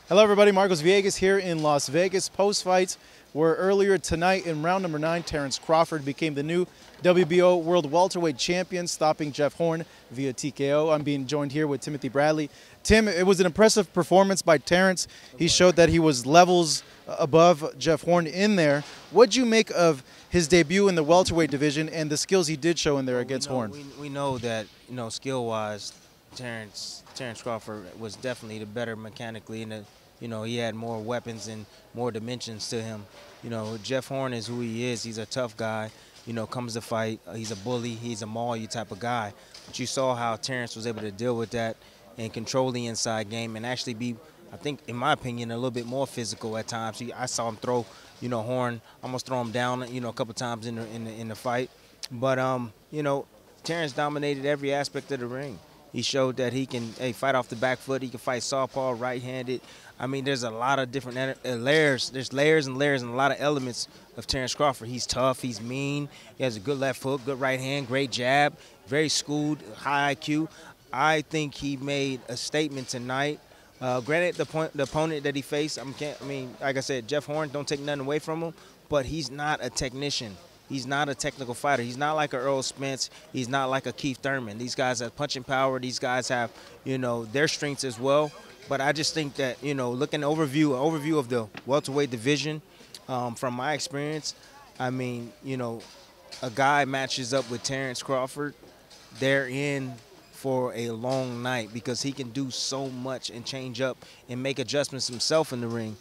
Hello everybody, Marcos Villegas here in Las Vegas. Post-fights where earlier tonight in round number 9, Terence Crawford became the new WBO World Welterweight Champion, stopping Jeff Horn via TKO. I'm being joined here with Timothy Bradley. Tim, it was an impressive performance by Terence. He showed that he was levels above Jeff Horn in there. What'd you make of his debut in the welterweight division and the skills he did show in there against Horn? We know that, skill-wise, Terence Crawford was definitely the better mechanically, and he had more weapons and more dimensions to him. Jeff Horn is who he is. He's a tough guy. Comes to fight. He's a bully. He's a maul you type of guy. But you saw how Terence was able to deal with that and control the inside game and actually be, I think, in my opinion, a little bit more physical at times. I saw him throw, Horn, almost throw him down, a couple times in the fight. But Terence dominated every aspect of the ring. He showed that he can fight off the back foot. He can fight southpaw, right-handed. I mean, there's a lot of different layers. There's layers and layers and a lot of elements of Terence Crawford. He's tough. He's mean. He has a good left hook, good right hand, great jab, very schooled, high IQ. I think he made a statement tonight. Granted, the opponent that he faced, like I said, Jeff Horn, don't take nothing away from him, but he's not a technician. He's not a technical fighter. He's not like a Earl Spence. He's not like a Keith Thurman. These guys have punching power. These guys have, their strengths as well. But I just think that, looking overview of the welterweight division, from my experience, a guy matches up with Terence Crawford, they're in for a long night because he can do so much and change up and make adjustments himself in the ring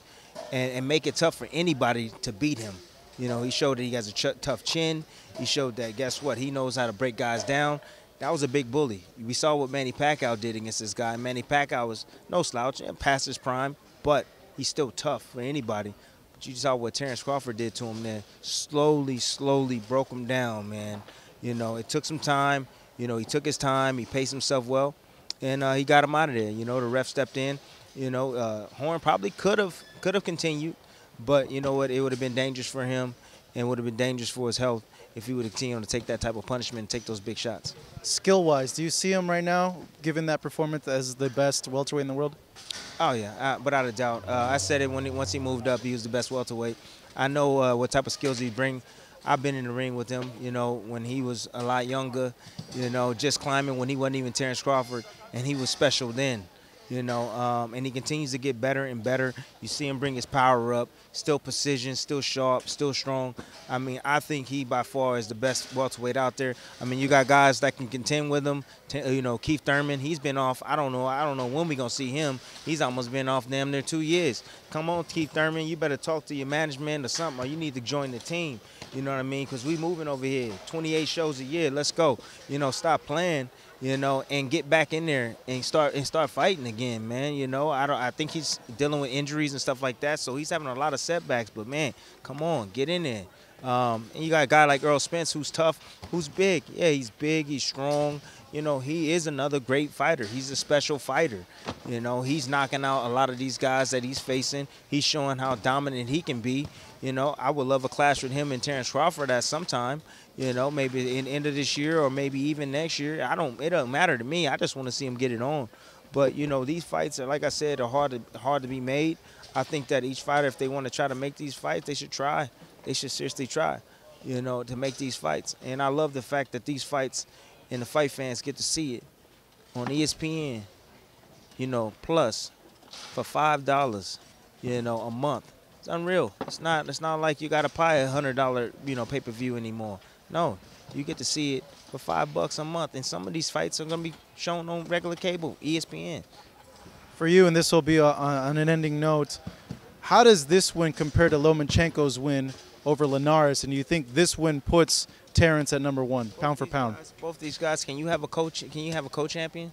and make it tough for anybody to beat him. He showed that he has a tough chin. He showed that, guess what, he knows how to break guys down. That was a big bully. We saw what Manny Pacquiao did against this guy. Manny Pacquiao was no slouch, past his prime, but he's still tough for anybody. But you saw what Terence Crawford did to him there. Slowly broke him down, man. It took some time. He took his time. He paced himself well, and he got him out of there. The ref stepped in. Horn probably could have continued. But you know what? It would have been dangerous for him and would have been dangerous for his health if he would have continued to take that type of punishment and take those big shots. Skill-wise, do you see him right now, given that performance, as the best welterweight in the world? Oh, yeah, without a doubt. I said it once he moved up, he was the best welterweight. I know what type of skills he bring. I've been in the ring with him, when he was a lot younger, just climbing when he wasn't even Terence Crawford, and he was special then. And he continues to get better and better. You see him bring his power up, still precision, still sharp, still strong. I think he by far is the best welterweight out there. You got guys that can contend with him. Keith Thurman, he's been off. I don't know when we gonna see him. He's almost been off damn near 2 years. Come on, Keith Thurman, you better talk to your management or something, or you need to join the team. You know what I mean? Because we moving over here, 28 shows a year. Let's go. Stop playing. And get back in there and start fighting again, man. I think he's dealing with injuries and stuff like that, so he's having a lot of setbacks. But man, come on, get in there. And you got a guy like Earl Spence who's tough, who's big. Yeah, he's big, he's strong. He is another great fighter. He's a special fighter. He's knocking out a lot of these guys that he's facing. He's showing how dominant he can be. I would love a clash with him and Terence Crawford at some time. Maybe in the end of this year or maybe even next year. It doesn't matter to me. I just want to see him get it on. But these fights are, like I said, are hard to be made. I think that each fighter, if they want to try to make these fights, they should try. They should seriously try, to make these fights. And I love the fact that these fights and the fight fans get to see it on ESPN, plus for $5, a month. It's unreal. It's not like you got to pay $100, pay-per-view anymore. No, you get to see it for $5 a month, and some of these fights are gonna be shown on regular cable, ESPN. For you, and this will be on an ending note, how does this win compare to Lomachenko's win over Linares, and you think this win puts Terence at #1, pound for pound? Both these guys, can you have a co-champion?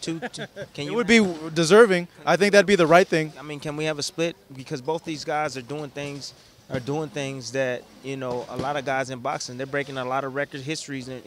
It would be deserving. I think that'd be the right thing. Can we have a split? Because both these guys are doing things that, a lot of guys in boxing, they're breaking a lot of record histories and,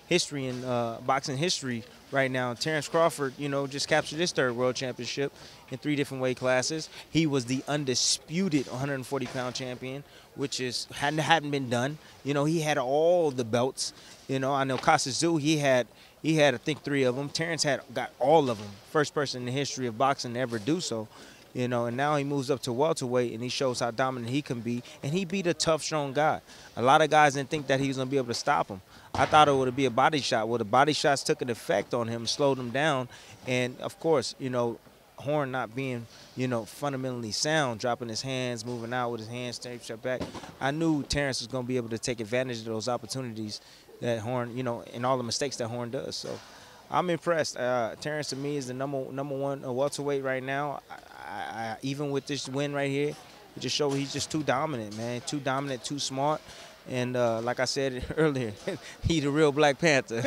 history in boxing history right now. Terence Crawford, just captured his 3rd world championship in 3 different weight classes. He was the undisputed 140-pound champion, which hadn't been done. He had all the belts. I know Kostya Tszyu, he had I think 3 of them. Terence got all of them. First person in the history of boxing to ever do so. you know, and now he moves up to welterweight and he shows how dominant he can be, and he beat a tough, strong guy. A lot of guys didn't think that he was going to be able to stop him. I thought it would be a body shot. Well, the body shots took an effect on him, slowed him down, and of course, you know, Horn not being, you know, fundamentally sound, dropping his hands, moving out with his hands, step back. I knew Terence was going to be able to take advantage of those opportunities that Horn, you know, and all the mistakes that Horn does. So I'm impressed. Terence to me is the number one welterweight right now. Even with this win right here, it just shows he's just too dominant, man. Too dominant, too smart. And like I said earlier, he's the real Black Panther.